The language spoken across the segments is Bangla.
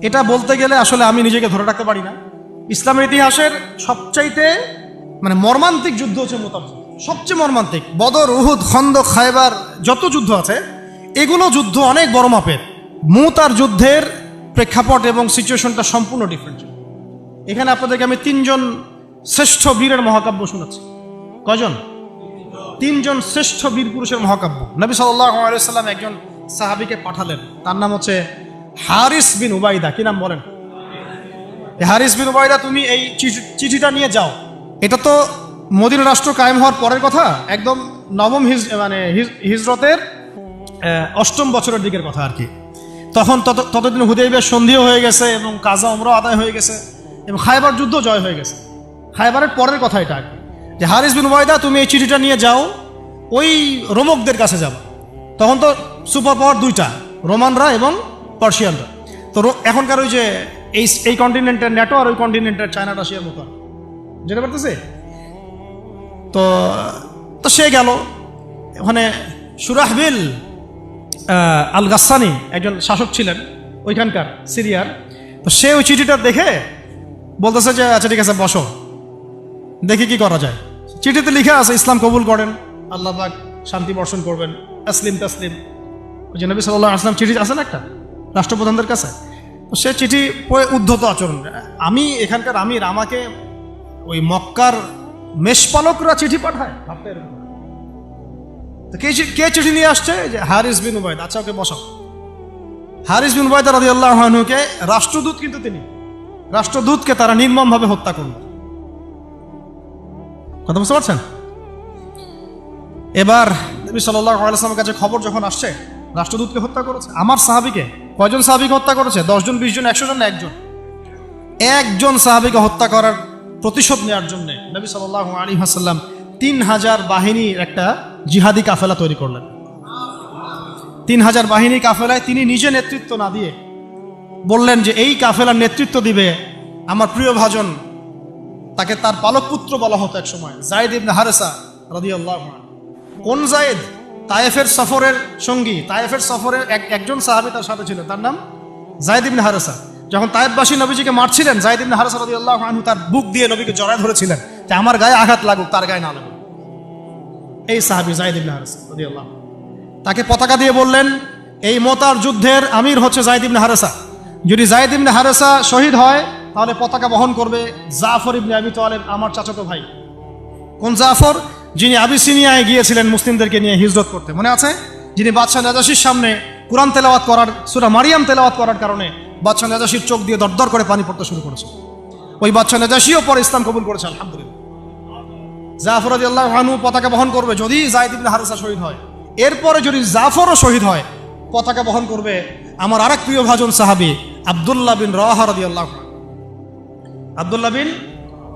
এটা বলতে গেলে আসলে আমি নিজেকে ধরে রাখতে পারি না। ইসলামের ইতিহাসের সবচাইতে মর্মান্তিক যুদ্ধ হচ্ছে মুতার যুদ্ধ, সবচেয়ে মর্মান্তিক। বদর, উহুদ, খন্দক, খায়বার যত যুদ্ধ আছে এগুলো যুদ্ধ অনেক বড় মাপের। মুতার যুদ্ধের প্রেক্ষাপট এবং সিচুয়েশনটা সম্পূর্ণ ডিফারেন্ট। এখানে আপনাদেরকে আমি 3 জন শ্রেষ্ঠ বীরের মহাকাব্য শোনাচ্ছি। কয়জন? 3 জন শ্রেষ্ঠ বীর পুরুষের মহাকাব্য। নবী সাল্লাল্লাহু আলাইহি ওয়াসাল্লাম একজন সাহাবীকে পাঠালেন, তার নাম হচ্ছে হারিস বিন উবাইদা। কি নাম বলেন? হারিস বিন উবাইদা, তুমি এই চিঠিটা নিয়ে যাও। এটা তো মদিনা রাষ্ট্র কায়েম হওয়ার পরের কথা, একদম নবম হিজরতের 8ম বছরের দিকের কথা আর কি। তখন ততদিন হুদাইবিয়ার সন্ধিও হয়ে গেছে এবং কাজা উমরা আদায় হয়ে গেছে এবং খায়বার যুদ্ধ জয় হয়ে গেছে। খায়বারের পরের কথা এটা আর কি, যে হারিস বিন উবাইদা তুমি এই চিঠিটা নিয়ে যাও, ওই রোমকদের কাছে যাবা। তখন তো সুপার পাওয়ার 2টা, রোমানরা এবং পার্সিয়ানরা। তো এখনকার ওই যে এই কন্টিনেন্টের ন্যাটো আর ওই কন্টিনেন্টের চায়না রাশিয়ার মতো যেটা পারতেছে। তো সে গেল ওখানে। সুরাহবিল আল গাসানি একজন শাসক ছিলেন ওইখানকার সিরিয়ার। তো সে ওই চিঠিটা দেখে বলতেছে যে আচ্ছা ঠিক আছে, বসো, দেখি কি করা যায়। চিঠিতে লিখে আছে ইসলাম কবুল করেন, আল্লাহ পাক শান্তি বর্ষণ করবেন, তাসলিম তাসলিম। ওই যে নবী সাল্লাল্লাহু আলাইহি ওয়াসাল্লাম চিঠি আছে না একটা রাষ্ট্রপ্রধানদের কাছে, তো সে চিঠি পড়ে উদ্ধত আচরণ। আমি এখানকার আমির, আমাকে ওই মক্কার মেষপালকরা চিঠি পাঠায়? ভাবতে এরকম। তো কে চিঠি নিয়ে আসছে? যে হারিস বিন উবাইদা। আচ্ছা, ওকে বসাও। হারিস বিন উবাইদা রাদিয়াল্লাহু আনহুকে রাষ্ট্রদূত, কিন্তু তিনি রাষ্ট্রদূতকে তারা নির্মমভাবে হত্যা করল। কথা বুঝতে পারছেন? এবার নবী সাল্লাল্লাহু আলাইহি ওয়াসাল্লামের কাছে খবর যখন আসছে রাষ্ট্রদূতকে হত্যা করেছে, আমার সাহাবীকে, কয়জন সাহাবীকে হত্যা করেছে? 10 জন, 20 জন, 100 জন, না একজন সাহাবীকে হত্যা করার প্রতিশোধ নেওয়ার জন্য নবী সাল্লাল্লাহু আলাইহি ওয়াসাল্লাম 3000 বাহিনীর একটা জিহাদি কাফেলা তৈরি করলেন। 3000 বাহিনী কাফেলায় তিনি নিজে নেতৃত্ব না দিয়ে বললেন যে এই কাফেলার নেতৃত্ব দিবে আমার প্রিয় ভাজন, তাকে তার পালক পুত্র বলা হতো এক সময়, যায়েদ ইবনে হারেসা রাদিয়াল্লাহু আনহু। কোন যায়েদ? তায়েফের সফরের সঙ্গী, তায়েফের সফরের একজন সাহাবী তার সাথে ছিল, তার নাম যায়েদ ইবনে হারেসা। যখন তায়েফবাসী নবীজিকে মারছিলেন, যায়েদ ইবনে হারেসা রাদিয়াল্লাহু আনহু তার বুক দিয়ে নবীকে জড়ায় ধরেছিলেন যে আমার গায়ে আঘাত লাগুক, তার গায়ে না লাগুক। এই সাহাবী যায়েদ ইবনে হারেসা রাদিয়াল্লাহু আনহু তাকে পতাকা দিয়ে বললেন, এই মোতার যুদ্ধের আমির হচ্ছে যায়েদ ইবনে হারেসা। যদি যায়েদ ইবনে হারেসা শহীদ হয় তাহলে পতাকা বহন করবে জাফর ইবনে আবি তালেব, আমার চাচাতো ভাই। কোন জাফর? যিনি আবিসিনিয়ায় গিয়েছিলেন মুসলিমদেরকে নিয়ে হিজরত করতে, মনে আছে? যিনি বাদশাহ নাজাশির সামনে কুরআন তেলাওয়াত করার, সূরা মারিয়াম তেলাওয়াত করার কারণে বাদশাহ নাজাশির চোখ দিয়ে দরদর করে পানি পড়তে শুরু করেছে। ওই বাদশাহ নাজাশিও পরে ইসলাম কবুল করেছে, আলহামদুলিল্লাহ। জাফর রাদিয়াল্লাহু আনহু পতাকা বহন করবে যদি যায়েদ ইবনে হারেসা শহীদ হয়। এরপরে যদি জাফরও শহীদ হয়, পতাকা বহন করবে আমার আরেক প্রিয় ভাজন সাহাবী আব্দুল্লাহ বিন রাওয়াহা রাদিয়াল্লাহু আনহু। আব্দুল্লাহ বিন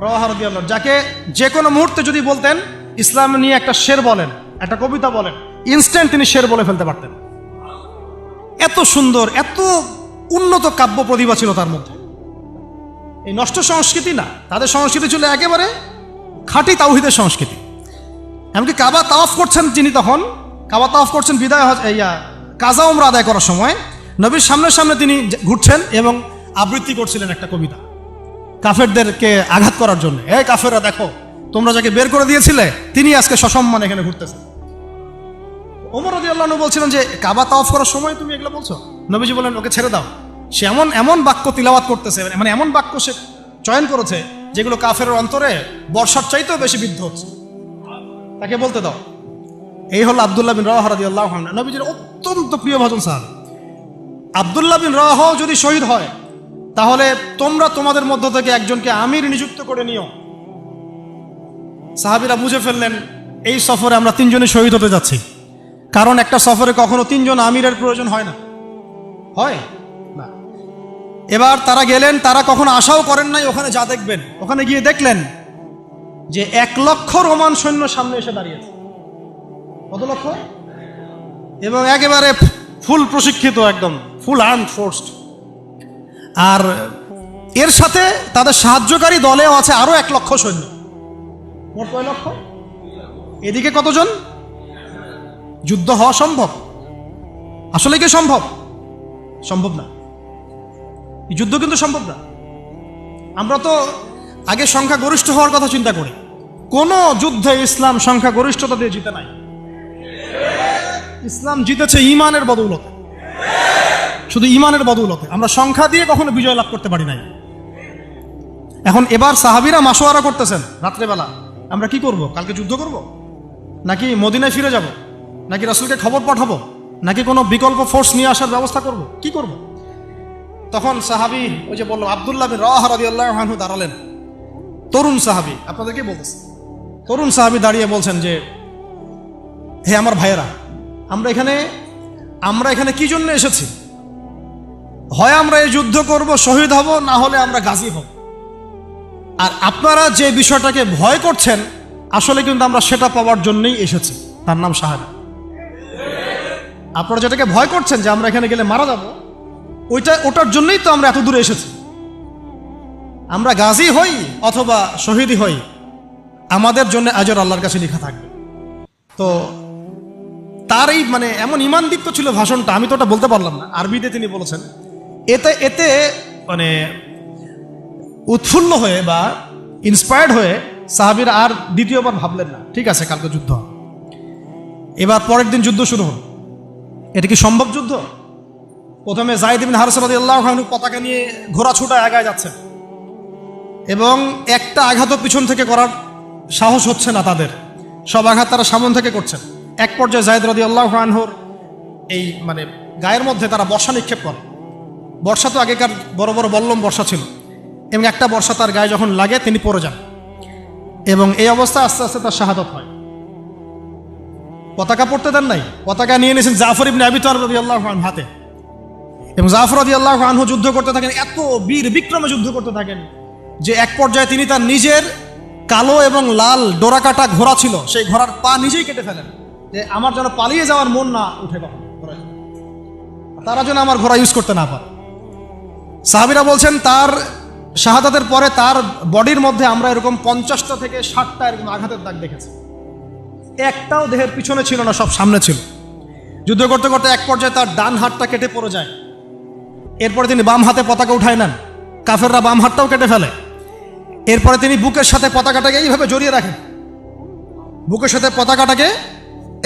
রাওয়াহা রাদিয়াল্লাহু, যাকে যে কোনো মুহূর্তে যদি বলতেন ইসলাম নিয়ে একটা শের বলেন, একটা কবিতা বলেন, ইনস্ট্যান্ট তিনি শের বলে ফেলতে পারতেন। এত সুন্দর, এত উন্নত কাব্য প্রতিভা ছিল তার মধ্যে। এই নষ্ট সংস্কৃতি না, তাদের সংস্কৃতি ছিল একেবারে খাঁটি তাওহীদের সংস্কৃতি। এমনকি কাবা তাওয়াফ করছেন যিনি, তখন কাবা তাওয়াফ করছেন বিদায় কাজা উমরা আদায় করার সময় নবীর সামনে সামনে তিনি ঘুরছেন এবং আবৃত্তি করছিলেন একটা কবিতা কাফেরদেরকে আঘাত করার জন্য। এই কাফেররা, দেখো তোমরা যাকে বের করে দিয়েছিলে তিনি আজকে সসম্মান এখানে ঘুরতেছেন। ওমর রাদিয়াল্লাহু আনহু বলছিলেন যে কাবা তাওয়াফ করার সময় তুমি এগুলো বলছো? নবীজি বলেন ওকে ছেড়ে দাও, সে এমন বাক্য তিলাওয়াত করতেছে, এমন বাক্য সে চয়ন করেছে যেগুলো কাফেরের অন্তরে বর্ষার চাইতেও বেশি বিদ্ধ হচ্ছে, তাকে বলতে দাও। এই হলো আব্দুল্লাহ বিন রাওয়াহা রাদিয়াল্লাহু আনহু, নবীজির অত্যন্ত প্রিয় ভাজন সাহাবী। আব্দুল্লাহ বিন রাওয়াহা যদি শহীদ হয় তাহলে তোমরা তোমাদের মধ্য থেকে একজনকে আমির নিযুক্ত করে নিও। সাহাবীরা বুঝে ফেললেন এই সফরে আমরা 3 জনই শহীদ হতে যাচ্ছি, কারণ একটা সফরে কখনো 3 জন আমিরের প্রয়োজন হয় না, হয় না। এবার তারা গেলেন, তারা কখনো আশাও করেন নাই ওখানে যা দেখবেন। ওখানে গিয়ে দেখলেন যে 1 লক্ষ রোমান সৈন্য সামনে এসে দাঁড়িয়েছে। কত লক্ষ? এবং একেবারে ফুল প্রশিক্ষিত, একদম ফুল আর্মড ফোর্সড। আর এর সাথে তাদের সাহায্যকারী দলেও আছে আরো 1 লক্ষ সৈন্য। মোট কয় লক্ষ? এদিকে কতজন? যুদ্ধ হওয়া সম্ভব? আসলে কি সম্ভব? সম্ভব না। এই যুদ্ধ কিন্তু সম্ভব না। আমরা তো আগে সংখ্যাগরিষ্ঠ হওয়ার কথা চিন্তা করি। কোন যুদ্ধে ইসলাম সংখ্যাগরিষ্ঠতা দিয়ে জিতে নাই। ইসলাম জিতেছে ইমানের বদৌলতে, শুধু ইমানের বদৌলতে। আমরা সংখ্যা দিয়ে কখনো বিজয় লাভ করতে পারি নাই। এখন এবার সাহাবীরা মাশওয়ারা করতেছেন রাত্রেবেলা, আমরা কি করব? কালকে যুদ্ধ করব, নাকি মদিনায় ফিরে যাব, নাকি রাসূলকে খবর পাঠাবো, নাকি কোনো বিকল্প ফোর্স নিয়ে আসার ব্যবস্থা করব, কি করব? তখন সাহাবী, ওই যে বললাম আব্দুল্লাহ বিন রাওয়াহা রাদিয়াল্লাহু আনহু দাঁড়ালেন। তরুণ সাহাবী, আপনাদেরকে বলতেছে, তরুণ সাহাবী দাঁড়িয়ে বলছেন যে, হে আমার ভাইয়েরা, আমরা এখানে কি জন্য এসেছি? হয় আমরা এই যুদ্ধ করব, শহীদ হব, না হলে আমরা গাজী হব। আর আপনারা যে বিষয়টাকে ভয় করছেন, আসলে কিন্তু আমরা সেটা পাওয়ার জন্যই এসেছি, তার নাম শাহাদা। আপনারা যেটাকে ভয় করছেন যে আমরা এখানে গেলে মারা যাব, ওটার জন্যই তো আমরা এত দূরে এসেছি। আমরা গাজী হই অথবা শহীদই হই, আমাদের জন্য আজর আল্লাহর কাছে লেখা থাকবে। তো তার এই মানে এমন ঈমানদীপ্ত ছিল ভাষণটা, আমি তো ওটা বলতে পারলাম না, আরবিতে তিনি বলেছেন। এতে মানে উৎফুল্ল হয়ে বা ইন্সপায়ার্ড হয়ে সাহাবীরা আর দ্বিতীয়বার ভাবলেন না, ঠিক আছে কালকে যুদ্ধ। এবার পরের দিন যুদ্ধ শুরু হল। এটা কি সম্ভব যুদ্ধ? প্রথমে যায়েদ ইবনে হারেসা রাদিয়াল্লাহু আনহু পতাকা নিয়ে ঘোড়া ছুটায় আগায় যাচ্ছেন, এবং একটা আঘাতও পিছন থেকে করার সাহস হচ্ছে না তাদের, সব আঘাত তারা সামন থেকে করছেন। এক পর্যায়ে যায়েদ রাদিয়াল্লাহু আনহুর এই মানে গায়ের মধ্যে তারা বর্ষা নিক্ষেপ করে। বর্ষা তো আগেকার বড় বড় বল্লম বর্ষা ছিল, এবং একটা বর্ষা তার গায়ে যখন লাগে তিনি পড়ে যান, এবং এই অবস্থা আস্তে আস্তে তার শাহাদত হয়। পতাকা পড়তে দেন নাই, পতাকা নিয়ে নিয়েছেন জাফর ইবনে আবি তালিব রাদিয়াল্লাহু আনহু হাতে, এবং জাফর রাদিয়াল্লাহু আনহু যুদ্ধ করতে থাকেন, এত বীর বিক্রমে যুদ্ধ করতে থাকেন যে এক পর্যায়ে তিনি তার নিজের কালো এবং লাল ডোরাকাটা ঘোড়া ছিল, সেই ঘোড়ার পা নিজেই কেটে ফেলেন, যে আমার যেন পালিয়ে যাওয়ার মন না উঠে, তারা যেন আমার ঘোড়া ইউজ করতে না পারে। সাহাবীরা বলছেন তার শাহাদাতের পরে তার বডির মধ্যে আমরা এরকম 50টা থেকে 60টা এরকম আঘাতের দাগ দেখেছি। একটাও দেহের পিছনে ছিল না, সব সামনে ছিল। যুদ্ধ করতে করতে এক পর্যায়ে তার ডান হাতটা কেটে পড়ে যায়। এরপরে তিনি বাম হাতে পতাকা উঠায় নেন, কাফেররা বাম হাতটাও কেটে ফেলে। এরপরে তিনি বুকের সাথে পতাকাটাকে এইভাবে জড়িয়ে রাখেন, বুকের সাথে পতাকাটাকে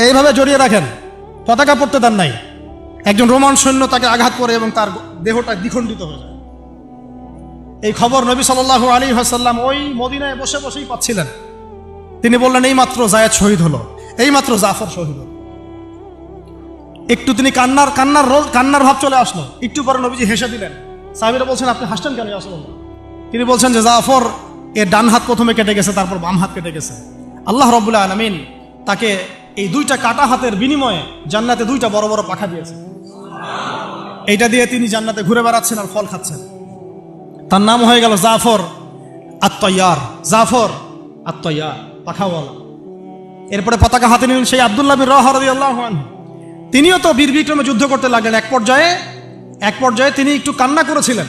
এইভাবে জড়িয়ে রাখেন, পতাকা পড়তে দেন নাই। একজন রোমান সৈন্য তাকে আঘাত করে এবং তার দেহটা দ্বিখণ্ডিত হয়ে যায়। এই খবর নবী সাল্লাল্লাহু আলাইহি ওয়াসাল্লাম ওই মদিনায় বসে বসেই পাচ্ছিলেন। তিনি বললেন, এই মাত্র যায়েদ শহীদ হলো, এই মাত্র জাফর শহীদ হলো। একটু তিনি কান্নার ভাব চলে আসলো। একটু পরে নবীজি হেসে দিলেন। সাহাবীরা বলছেন, আপনি হাসছেন কেন ইয়া রাসূলুল্লাহ? তিনি বলছেন যে জাফর এর ডান হাত প্রথমে কেটে গেছে, তারপর বাম হাত কেটে গেছে। আল্লাহ রাব্বুল আলামিন তাকে এই দুইটা কাটা হাতের বিনিময়ে জান্নাতে দুইটা বড় বড় পাখা দিয়েছে। এইটা দিয়ে তিনি জান্নাতে ঘুরে বেড়াচ্ছেন আর ফল খাচ্ছেন। তার নাম হয়ে গেল জাফর আত-তাইয়ার, জাফর আত-তাইয়ার, পাখাওয়ালা। এরপরে পতাকা হাতে নিলেন সেই আব্দুল্লাহ বিন রাওয়াহা রাদিয়াল্লাহু আনহু। তিনিও তো বীর বিক্রমে যুদ্ধ করতে লাগলেন। এক পর্যায়ে তিনি একটু কান্না করেছিলেন।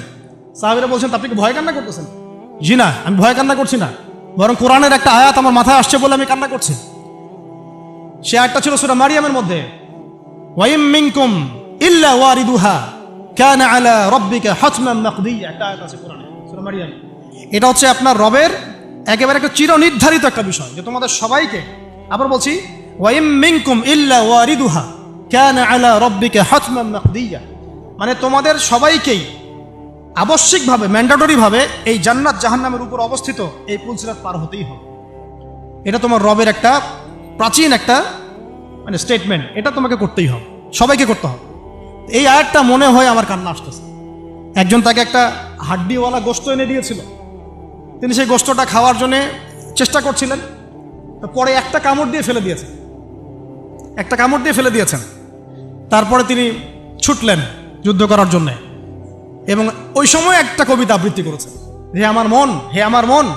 সাহাবীরা বলছেন, আপনি কি ভয় কান্না করতেছেন? জি না, আমি ভয় কান্না করছি না, বরং কোরআনের একটা আয়াত আমার মাথায় আসছে বলে আমি কান্না করছি। সে আয়াতটা ছিল সূরা মারিয়ামের মধ্যে, ওয়া ইম মিনকুম ইল্লা ওয়ারিদুহা কানা আলা রাব্বিকা হাতমান মাকদিয়া, একটা আয়াত আছে কোরআনে সূরা মারিয়াম। এটা হচ্ছে আপনার রবের একেবারে একটা চিরনির্ধারিত একটা বিষয়, যে তোমাদের সবাইকে, আবার বলছি, ওয়া ইম মিনকুম ইল্লা ওয়ারিদুহা কানা আলা রাব্বিকা হাতমান মাকদিয়া, মানে তোমাদের সবাইকেই আবশ্যিকভাবে, ম্যান্ডেটরি ভাবে এই জান্নাত জাহান্নামের উপর অবস্থিত এই পুলসিরাত পার হতেই হবে। এটা তোমার রবের একটা প্রাচীন একটা মানে স্টেটমেন্ট, এটা তোমাকে করতেই হবে, সবাইকে করতে হবে। এই আয়াতটা মনে হয় আমার কান্না আসতেছে। একজন তাকে একটা হাড্ডিওয়ালা গোশত এনে দিয়েছিল, তিনি সেই গোশতটা খাওয়ার জন্য চেষ্টা করছিলেন, পরে একটা কামড় দিয়ে ফেলে দিয়েছেন। তারপরে তিনি ছুটলেন যুদ্ধ করার জন্য, এবং ওই সময় একটা কবিতা আবৃত্তি করেছেন, হে আমার মন,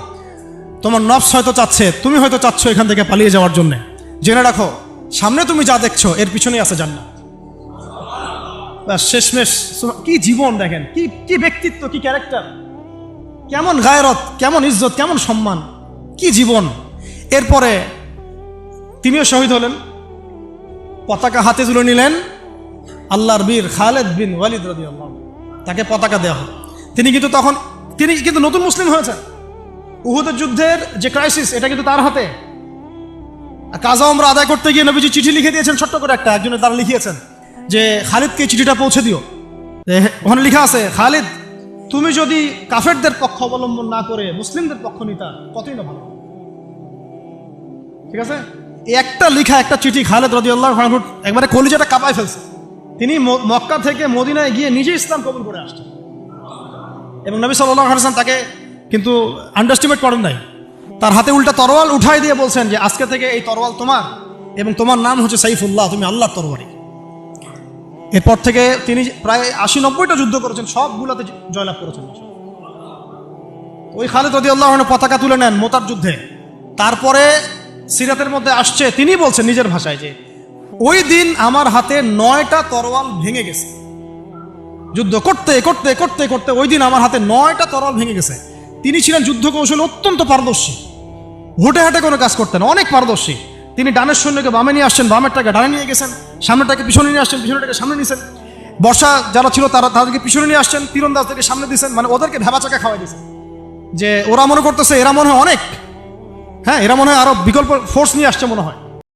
তোমার নফস হয়তো চাচ্ছে, তুমি হয়তো চাচ্ছ এখান থেকে পালিয়ে যাওয়ার জন্য, জেনে রাখো সামনে তুমি যা দেখছো এর পিছনেই আছে জান্নাত। শেষমেশ কি জীবন দেখেন, কি ব্যক্তিত্ব, কি ক্যারেক্টার, কেমন গায়রত, কেমন ইজ্জত, কেমন সম্মান, কি জীবন। এরপরে তিনিও শহীদ হলেন, পতাকা হাতে তুলে নিলেন আল্লাহর বীর খালেদ বিন ওয়ালিদ রাদিয়াল্লাহু আনহু, তাকে পতাকা দেওয়া হলো। তিনি কিন্তু নতুন মুসলিম হয়েছেন। উহুদের যুদ্ধের যে ক্রাইসিস, এটা কিন্তু তার হাতে। কাজা ওমরা আদায় করতে গিয়ে নবীজি চিঠি লিখে দিয়েছেন, ছোট্ট করে একজনের দ্বারা লিখিয়েছেন যে খালিদকে চিঠিটা পৌঁছে দিও। ওখানে লেখা আছে, খালিদ তুমি যদি কাফেরদের পক্ষ অবলম্বন না করে মুসলিমদের পক্ষ নিতা কতই না ভালো। ঠিক আছে, এই একটা লেখা, একটা চিঠি খালিদ রাদিয়াল্লাহু আনহু একবারে কলিজাটা কাঁপায় ফেলছে। তিনি মক্কা থেকে মদিনায় গিয়ে নিজে ইসলাম কবুল করে আসছেন, এবং নবী সাল্লাল্লাহু আলাইহি ওয়াসাল্লাম তাকে কিন্তু আন্ডারস্টিমেট করেন নাই। তার হাতে উল্টা তরোয়াল উঠাই দিয়ে বলছেন যে আজকে থেকে এই তরোয়াল তোমার, এবং তোমার নাম হচ্ছে সাইফুল্লাহ, তুমি আল্লাহর তরবারি। এরপর থেকে তিনি প্রায় 80-90টা যুদ্ধ করেছেন, সবগুলাতে জয়লাভ করেছেন। ওই খালিদ রাদিয়াল্লাহু আনহু পতাকা তুলে নেন মোতার যুদ্ধে। তারপরে সিরাতের মধ্যে আসছে, তিনি বলছেন নিজের ভাষায় যে ওই দিন আমার হাতে 9টা তরোয়াল ভেঙে গেছে। যুদ্ধ করতে করতে করতে করতে ওই দিন আমার হাতে 9টা তরোয়াল ভেঙে গেছে। তিনি ছিলেন যুদ্ধ কৌশলে অত্যন্ত পারদর্শী, হুটে হাটে কোনো কাজ করতেন, অনেক পারদর্শী। তিনি ডানের সৈন্যকে বামে নিয়ে আসছেন, বামেরটাকে ডানে নিয়ে গেছেন, সামনেটাকে পিছনে নিয়ে আসছেন, পিছনেটাকে সামনে নিয়েছেন। বর্ষা যারা ছিল তাদেরকে পিছনে নিয়ে আসছেন, তীরন্দাজদেরকে সামনে দিয়েছেন, মানে ওদেরকে ভেবাচাকা খাওয়াই দিয়েছেন যে ওরা মনে করতেছে এরা মনে হয় অনেক, হ্যাঁ এরা মনে হয় আরো বিকল্প ফোর্স নিয়ে আসছে মনে হয়।